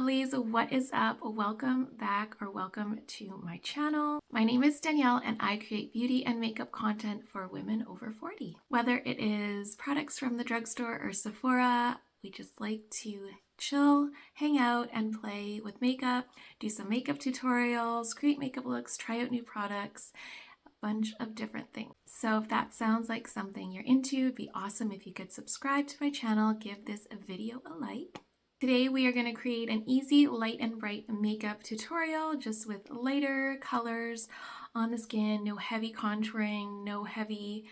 lovelies, what is up? Welcome back or welcome to my channel. My name is Danielle and I create beauty and makeup content for women over 40. Whether it is products from the drugstore or Sephora, we just like to chill, hang out, and play with makeup, do some makeup tutorials, create makeup looks, try out new products, bunch of different things. So if that sounds like something you're into, it'd be awesome if you could subscribe to my channel, give this video a like. Today we are going to create an easy light and bright makeup tutorial just with lighter colors on the skin, no heavy contouring, no heavy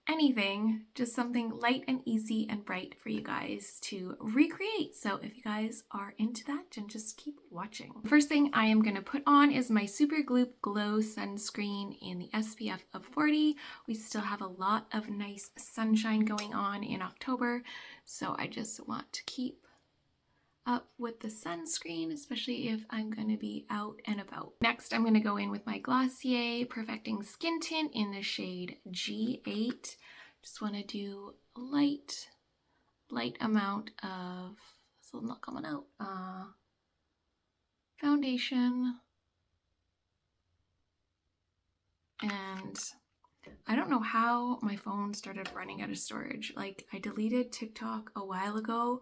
anything, just something light and easy and bright for you guys to recreate. So if you guys are into that, then just keep watching. First thing I am going to put on is my Supergoop Glow Sunscreen in the SPF of 40. We still have a lot of nice sunshine going on in October, so I just want to keep up with the sunscreen, especially if I'm going to be out and about. Next, I'm going to go in with my Glossier Perfecting Skin Tint in the shade G8. Just want to do a light amount of, this is not coming out, foundation. And I don't know how my phone started running out of storage. Like, I deleted TikTok a while ago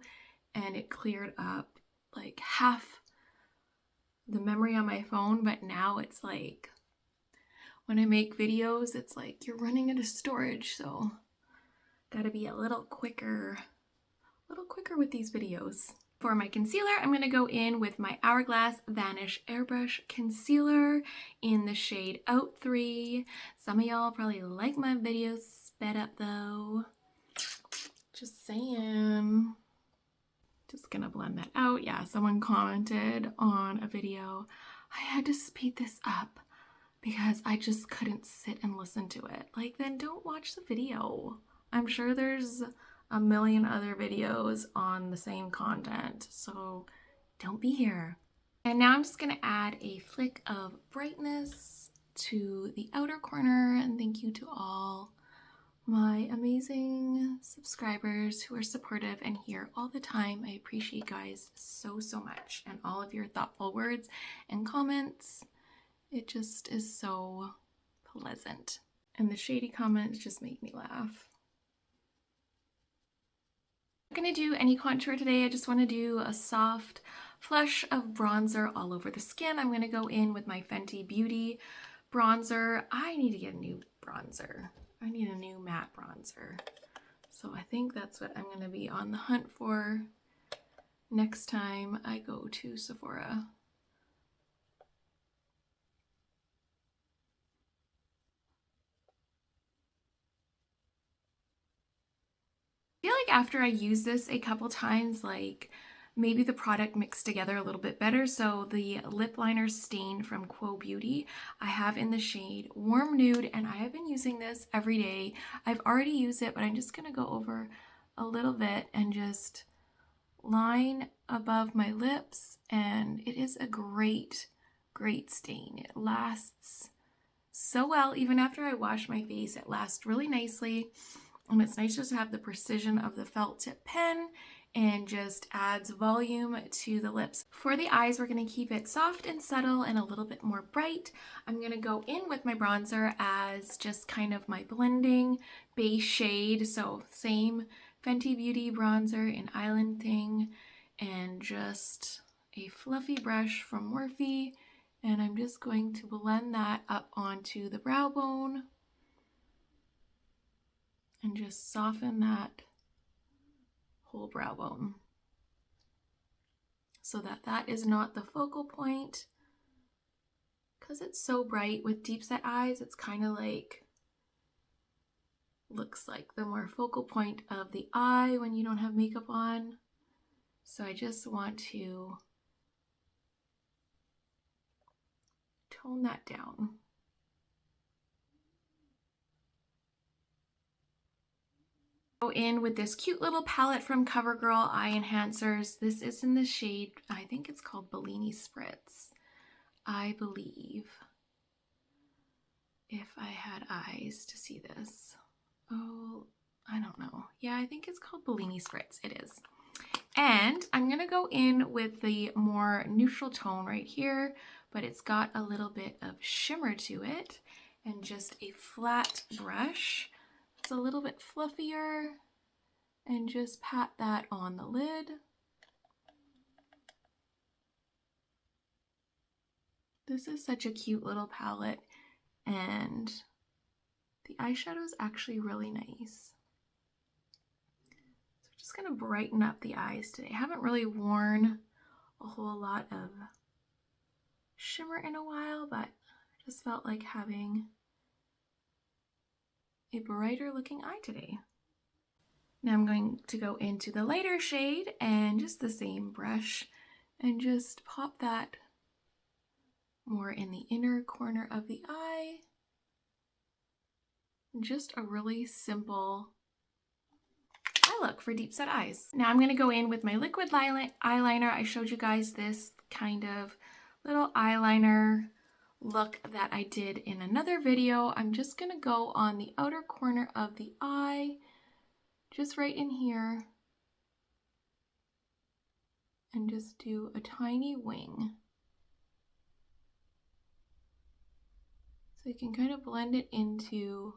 and it cleared up like half the memory on my phone, but now it's like when I make videos, it's like you're running out of storage, so gotta be a little quicker with these videos. For my concealer, I'm gonna go in with my Hourglass Vanish Airbrush Concealer in the shade Out 3. Some of y'all probably like my videos sped up though. Just saying. Just gonna blend that out. Yeah, someone commented on a video, I had to speed this up because I just couldn't sit and listen to it. Like, then don't watch the video. I'm sure there's a million other videos on the same content, so don't be here. And now I'm just gonna add a flick of brightness to the outer corner, and thank you to all my amazing subscribers who are supportive and here all the time. I appreciate you guys so much, and all of your thoughtful words and comments. It just is so pleasant, and the shady comments just make me laugh. I'm not gonna do any contour today. I just want to do a soft flush of bronzer all over the skin. I'm gonna go in with my Fenty Beauty bronzer. I need to get a new bronzer. I need a new matte bronzer. So I think that's what I'm going to be on the hunt for next time I go to Sephora. I feel like after I use this a couple times, like maybe the product mixed together a little bit better. So the lip liner stain from Quo Beauty I have in the shade Warm Nude, and I have been using this every day. I've already used it, but I'm just gonna go over a little bit and just line above my lips, and it is a great stain. It lasts so well. Even after I wash my face, it lasts really nicely, and it's nice just to have the precision of the felt tip pen and just adds volume to the lips. For the eyes, we're going to keep it soft and subtle and a little bit more bright. I'm going to go in with my bronzer as just kind of my blending base shade. So same Fenty Beauty bronzer in Island Thing, and just a fluffy brush from Morphe. And I'm just going to blend that up onto the brow bone and just soften that whole brow bone so that that is not the focal point, because it's so bright with deep set eyes. It's kind of like looks like the more focal point of the eye when you don't have makeup on. So I just want to tone that down. Go in with this cute little palette from CoverGirl Eye Enhancers. This is in the shade, I think it's called Bellini Spritz, I believe, if I had eyes to see this. Oh, I don't know. Yeah, I think it's called Bellini Spritz. It is. And I'm gonna go in with the more neutral tone right here, but it's got a little bit of shimmer to it, and just a flat brush. It's a little bit fluffier, and just pat that on the lid. This is such a cute little palette, and the eyeshadow is actually really nice. So I'm just gonna brighten up the eyes today. I haven't really worn a whole lot of shimmer in a while, but I just felt like having a brighter looking eye today. Now I'm going to go into the lighter shade and just the same brush and just pop that more in the inner corner of the eye. Just a really simple eye look for deep set eyes. Now I'm going to go in with my liquid eyeliner. I showed you guys this kind of little eyeliner look that I did in another video. I'm just going to go on the outer corner of the eye, just right in here, and just do a tiny wing. So you can kind of blend it into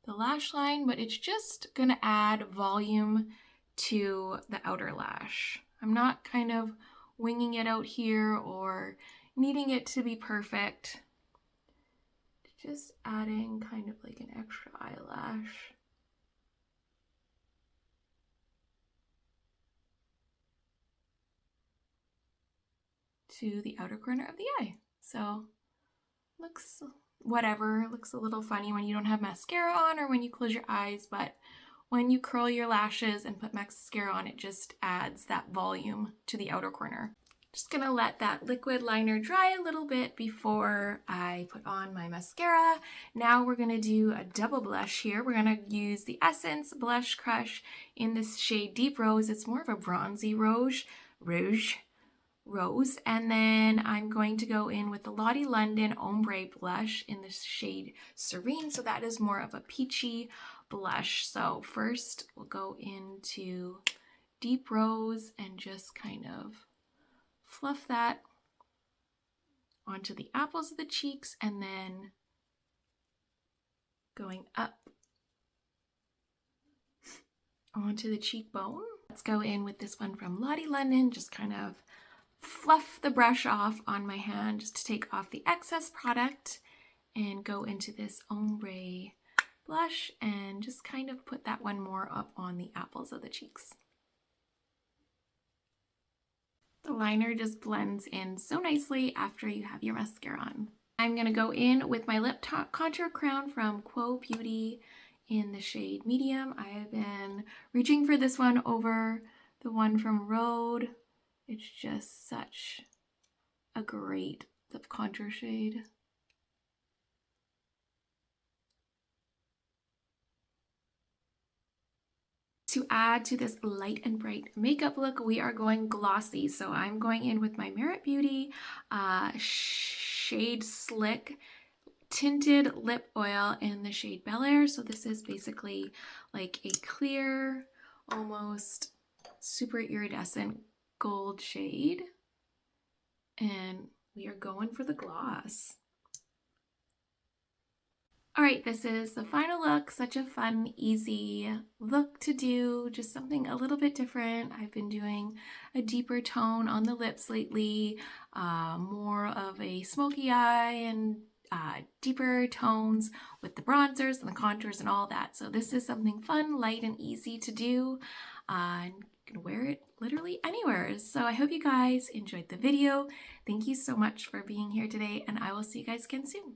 the lash line, but it's just gonna add volume to the outer lash. I'm not kind of winging it out here or needing it to be perfect. Just adding kind of like an extra eyelash. To the outer corner of the eye. So looks whatever, looks a little funny when you don't have mascara on or when you close your eyes, but when you curl your lashes and put mascara on, it just adds that volume to the outer corner. Just gonna let that liquid liner dry a little bit before I put on my mascara. Now we're gonna do a double blush here. We're gonna use the Essence Blush Crush in this shade Deep Rose. It's more of a bronzy rose. And then I'm going to go in with the Lottie London Ombre Blush in the shade Serene. So that is more of a peachy blush. So first we'll go into Deep Rose and just kind of fluff that onto the apples of the cheeks, and then going up onto the cheekbone. Let's go in with this one from Lottie London, just kind of fluff the brush off on my hand just to take off the excess product, and go into this ombre blush and just kind of put that one more up on the apples of the cheeks. The liner just blends in so nicely after you have your mascara on. I'm going to go in with my lip contour crown from Quo Beauty in the shade Medium. I have been reaching for this one over the one from Rhode. It's just such a great lip contour shade. To add to this light and bright makeup look, we are going glossy. So I'm going in with my Merit Beauty shade Slick tinted lip oil in the shade Bel Air. So this is basically like a clear, almost super iridescent gold shade. And we are going for the gloss. All right, this is the final look. Such a fun, easy look to do, just something a little bit different. I've been doing a deeper tone on the lips lately, more of a smoky eye and deeper tones with the bronzers and the contours and all that. So this is something fun, light, and easy to do. And you can wear it literally anywhere. So I hope you guys enjoyed the video. Thank you so much for being here today, and I will see you guys again soon.